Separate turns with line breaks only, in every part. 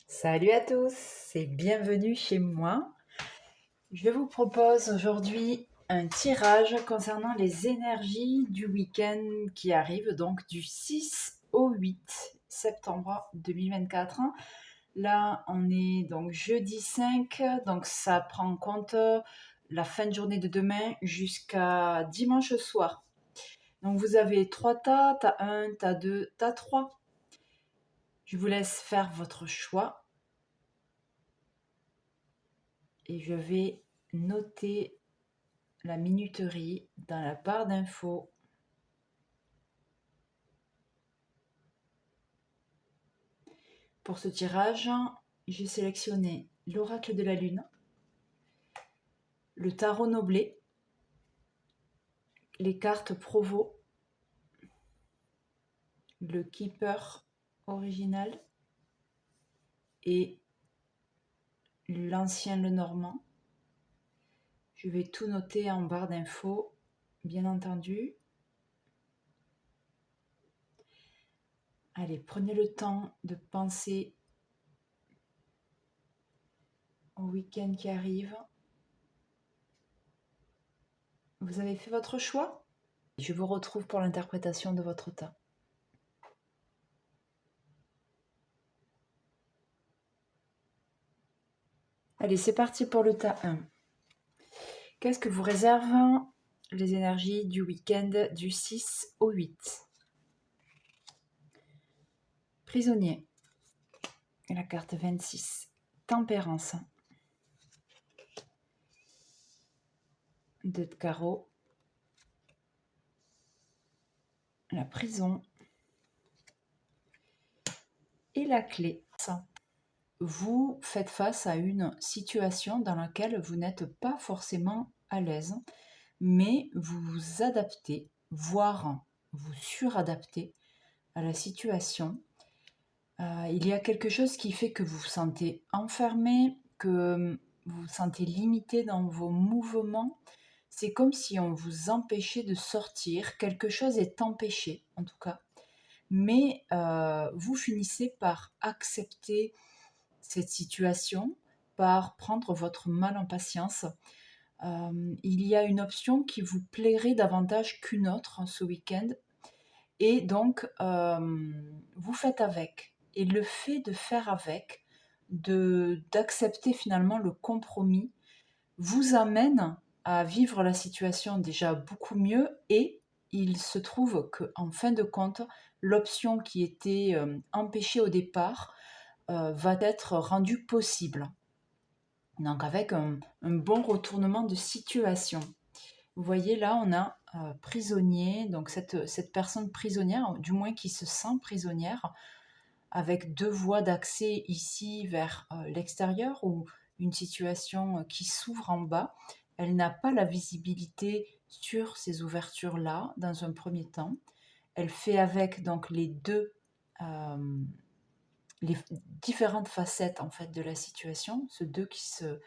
Salut à tous et bienvenue chez moi. Je vous propose aujourd'hui un tirage concernant les énergies du week-end qui arrive, donc du 6 au 8 septembre 2024. Là, on est donc jeudi 5, donc ça prend en compte la fin de journée de demain jusqu'à dimanche soir. Donc vous avez 3 tas, tas 1, tas 2, tas 3. Je vous laisse faire votre choix. Et je vais noter la minuterie dans la barre d'infos. Pour ce tirage, j'ai sélectionné l'oracle de la lune, le tarot noblé, les cartes Provo, le keeper original et l'ancien Lenormand. Je vais tout noter en barre d'infos, bien entendu. Allez, prenez le temps de penser au week-end qui arrive. Vous avez fait votre choix? Je vous retrouve pour l'interprétation de votre tas. Allez, c'est parti pour le tas 1. Qu'est-ce que vous réservent les énergies du week-end du 6 au 8? Prisonnier. Et la carte 26. Tempérance. 2 de carreau. La prison. Et la clé. Vous faites face à une situation dans laquelle vous n'êtes pas forcément à l'aise, mais vous vous adaptez, voire vous suradaptez à la situation. Il y a quelque chose qui fait que vous vous sentez enfermé, que vous vous sentez limité dans vos mouvements. C'est comme si on vous empêchait de sortir. Quelque chose est empêché, en tout cas. Mais vous finissez par accepter cette situation, par prendre votre mal en patience. Il y a une option qui vous plairait davantage qu'une autre ce week-end. Et donc, vous faites avec. Et le fait de faire avec, d'accepter finalement le compromis, vous amène à vivre la situation déjà beaucoup mieux. Et il se trouve qu'en fin de compte, l'option qui était empêchée au départ va être rendue possible. Donc avec un bon retournement de situation. Vous voyez là, on a prisonnier, donc cette personne prisonnière, du moins qui se sent prisonnière, avec 2 voies d'accès ici vers l'extérieur ou une situation qui s'ouvre en bas. Elle n'a pas la visibilité sur ces ouvertures-là dans un premier temps. Elle fait avec donc les différentes facettes en fait de la situation, ce 2 qui se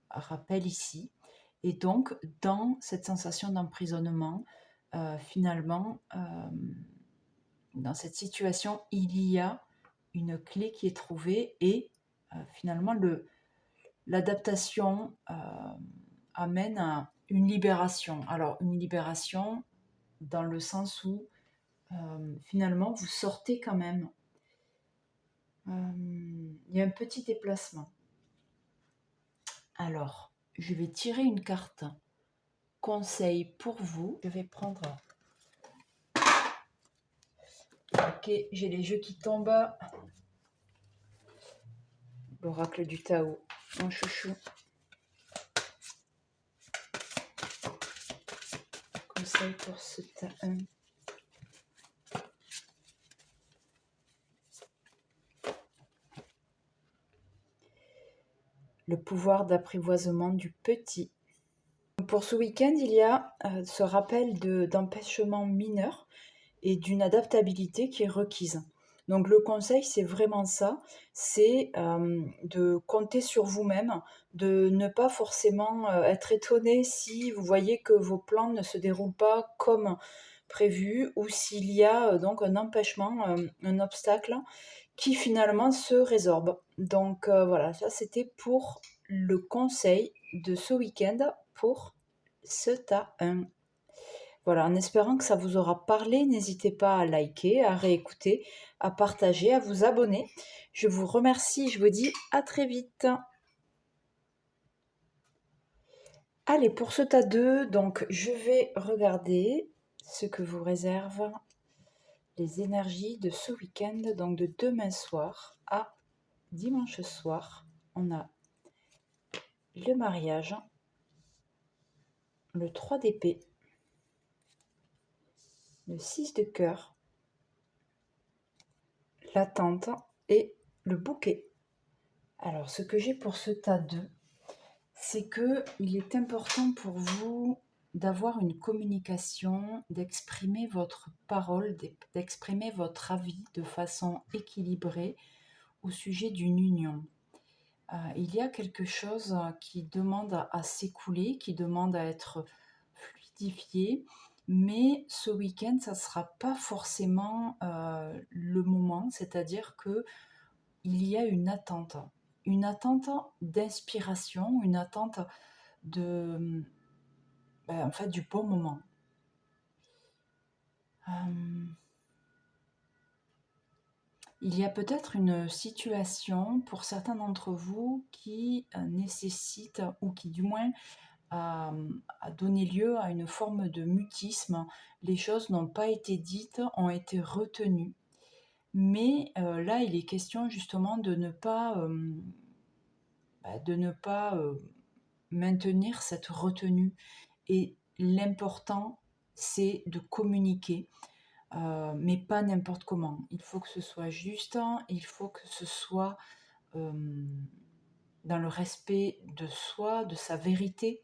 rappellent ici. Et donc, dans cette sensation d'emprisonnement, finalement, dans cette situation, il y a une clé qui est trouvée et finalement, l'adaptation amène à une libération. Alors, une libération dans le sens où finalement, vous sortez quand même. Il y a un petit déplacement. Alors, je vais tirer une carte conseil pour vous. Je vais prendre... Ok, j'ai les jeux qui tombent. L'oracle du Tao, mon chouchou. Conseil pour ce tas 1. Le pouvoir d'apprivoisement du petit. Pour ce week-end, il y a ce rappel d'empêchement mineur et d'une adaptabilité qui est requise. Donc le conseil, c'est vraiment ça, c'est de compter sur vous-même, de ne pas forcément être étonné si vous voyez que vos plans ne se déroulent pas comme prévu ou s'il y a donc un empêchement, un obstacle qui finalement se résorbe. Donc voilà, ça c'était pour le conseil de ce week-end pour ce tas 1. Voilà, en espérant que ça vous aura parlé, n'hésitez pas à liker, à réécouter, à partager, à vous abonner. Je vous remercie, je vous dis à très vite. Allez, pour ce tas 2, donc je vais regarder ce que vous réservent les énergies de ce week-end, donc de demain soir à dimanche soir. On a le mariage, le 3 d'épée, le 6 de cœur, l'attente et le bouquet. Alors, ce que j'ai pour ce tas 2, c'est que il est important pour vous d'avoir une communication, d'exprimer votre parole, d'exprimer votre avis de façon équilibrée au sujet d'une union. Il y a quelque chose qui demande à s'écouler, qui demande à être fluidifié, mais ce week-end, ça ne sera pas forcément le moment, c'est-à-dire que il y a une attente d'inspiration, une attente de, en fait, du bon moment. Il y a peut-être une situation pour certains d'entre vous qui nécessite, ou qui du moins a donné lieu à une forme de mutisme. Les choses n'ont pas été dites, ont été retenues. Mais là, il est question justement de ne pas, maintenir cette retenue. Et l'important, c'est de communiquer, mais pas n'importe comment. Il faut que ce soit juste, il faut que ce soit dans le respect de soi, de sa vérité,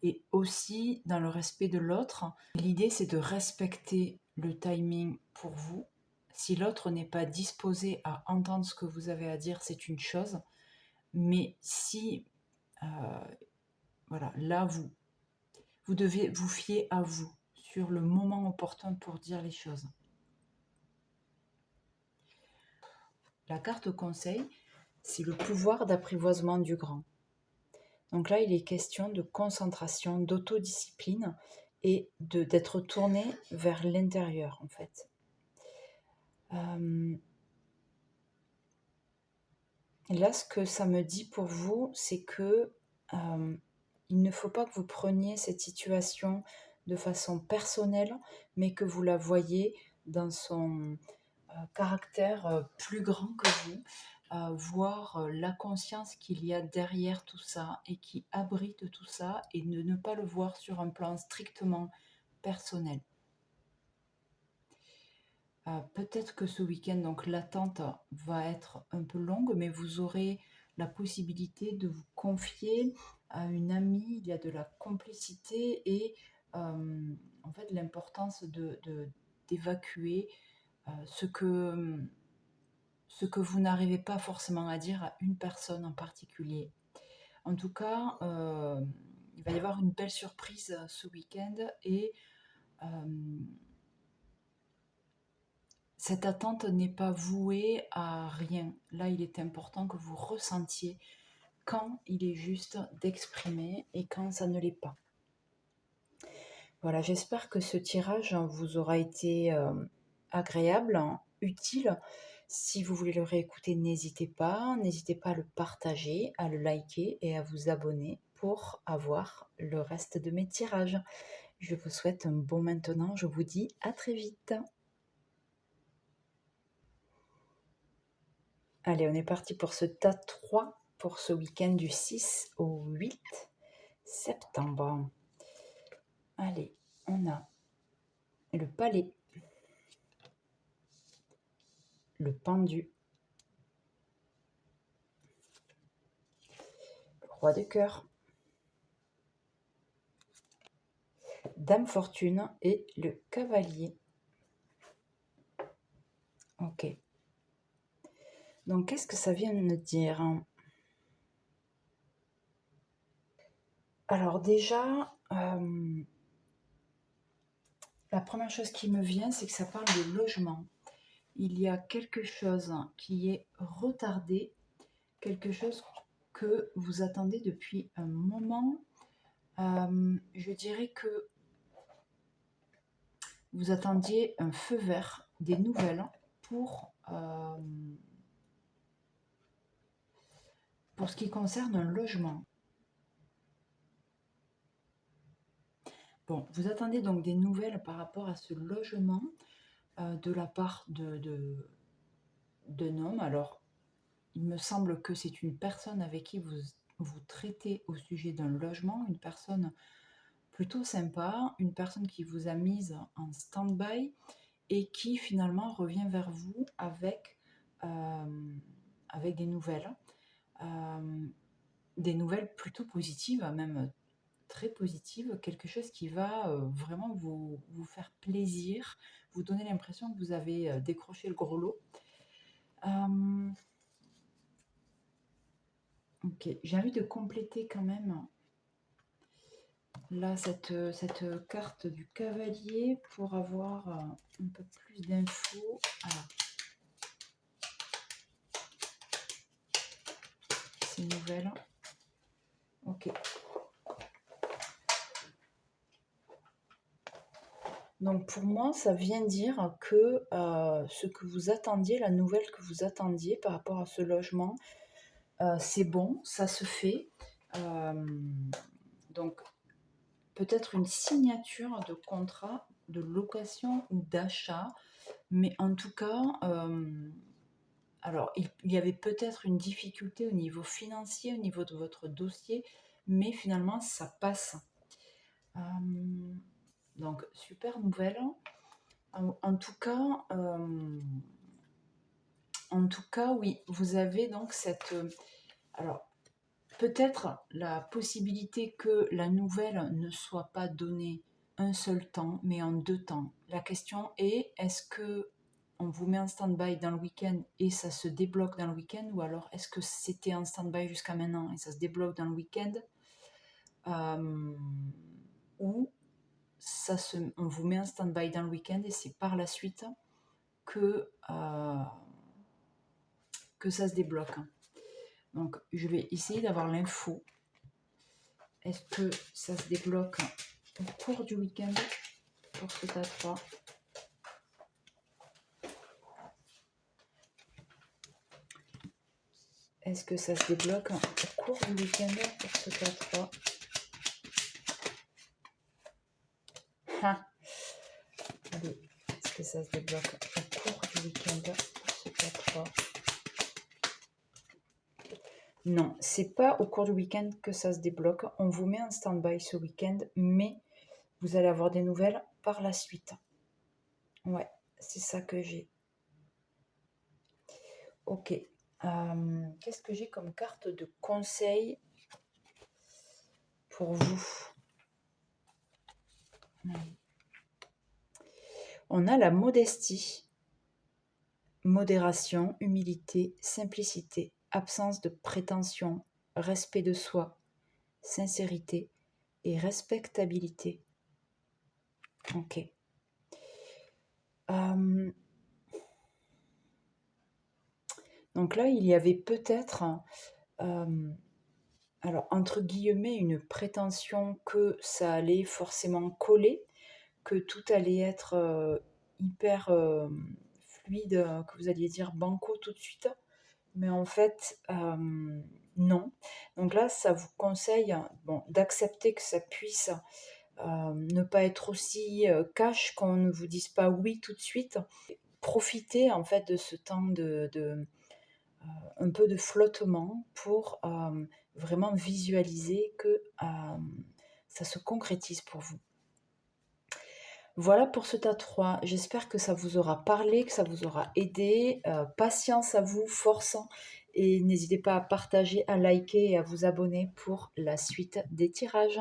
et aussi dans le respect de l'autre. L'idée, c'est de respecter le timing pour vous. Si l'autre n'est pas disposé à entendre ce que vous avez à dire, c'est une chose. Mais si, voilà, là, vous devez vous fier à vous sur le moment opportun pour dire les choses. La carte conseil, c'est le pouvoir d'apprivoisement du grand. Donc là, il est question de concentration, d'autodiscipline et d'être tourné vers l'intérieur, en fait. Là, ce que ça me dit pour vous, c'est que il ne faut pas que vous preniez cette situation de façon personnelle, mais que vous la voyez dans son caractère plus grand que vous, voir la conscience qu'il y a derrière tout ça et qui abrite tout ça, et de ne pas le voir sur un plan strictement personnel. Peut-être que ce week-end, donc l'attente va être un peu longue, mais vous aurez la possibilité de vous confier à une amie. Il y a de la complicité et en fait l'importance d'évacuer ce que vous n'arrivez pas forcément à dire à une personne en particulier. En tout cas, il va y avoir une belle surprise ce week-end, et cette attente n'est pas vouée à rien. Là, il est important que vous ressentiez quand il est juste d'exprimer et quand ça ne l'est pas. Voilà, j'espère que ce tirage vous aura été agréable, utile. Si vous voulez le réécouter, n'hésitez pas à le partager, à le liker et à vous abonner pour avoir le reste de mes tirages. Je vous souhaite un bon maintenant, je vous dis à très vite. Allez, on est parti pour ce tas 3 pour ce week-end du 6 au 8 septembre. Allez, on a le palais, le pendu, le roi de cœur, dame fortune et le cavalier. Ok. Donc, qu'est-ce que ça vient de me dire? Alors déjà, la première chose qui me vient, c'est que ça parle de logement. il y a quelque chose qui est retardé, quelque chose que vous attendez depuis un moment. Je dirais que vous attendiez un feu vert, des nouvelles pour ce qui concerne un logement. Bon, vous attendez donc des nouvelles par rapport à ce logement de la part d'un homme. Alors, il me semble que c'est une personne avec qui vous traitez au sujet d'un logement, une personne plutôt sympa, une personne qui vous a mise en stand-by et qui finalement revient vers vous avec des nouvelles plutôt positives, même très positives, quelque chose qui va vraiment vous faire plaisir, vous donner l'impression que vous avez décroché le gros lot. Ok, j'ai envie de compléter quand même là cette carte du cavalier pour avoir un peu plus d'infos. Alors, ces nouvelles. Ok. Donc pour moi, ça vient dire que ce que vous attendiez, la nouvelle que vous attendiez par rapport à ce logement, c'est bon, ça se fait. Donc peut-être une signature de contrat de location ou d'achat, mais en tout cas, alors il y avait peut-être une difficulté au niveau financier, au niveau de votre dossier, mais finalement ça passe. Donc super nouvelle. En tout cas, oui, vous avez donc alors, peut-être la possibilité que la nouvelle ne soit pas donnée un seul temps, mais en 2 temps. La question est, est-ce que on vous met en stand-by dans le week-end et ça se débloque dans le week-end, ou alors est-ce que c'était en stand-by jusqu'à maintenant et ça se débloque dans le week-end, ou on vous met en stand-by dans le week-end et c'est par la suite que ça se débloque. Donc, je vais essayer d'avoir l'info. Est-ce que ça se débloque au cours du week-end pour ce tas 3? Est-ce que ça se débloque au cours du week-end pour ce tas 3? Allez, est-ce que ça se débloque au cours du week-end pour ce tas 3? Non, c'est pas au cours du week-end que ça se débloque. On vous met en stand-by ce week-end, mais vous allez avoir des nouvelles par la suite. Ouais, c'est ça que j'ai. Ok. Qu'est-ce que j'ai comme carte de conseil pour vous? On a la modestie, modération, humilité, simplicité, absence de prétention, respect de soi, sincérité et respectabilité. Ok. Donc là, il y avait peut-être, alors entre guillemets, une prétention que ça allait forcément coller, que tout allait être hyper fluide, que vous alliez dire banco tout de suite. Mais en fait, non. Donc là, ça vous conseille d'accepter que ça puisse ne pas être aussi cash, qu'on ne vous dise pas oui tout de suite. Profitez en fait de ce temps un peu de flottement pour vraiment visualiser que ça se concrétise pour vous. Voilà pour ce tas 3. J'espère que ça vous aura parlé, que ça vous aura aidé. Patience à vous, force. Et n'hésitez pas à partager, à liker et à vous abonner pour la suite des tirages.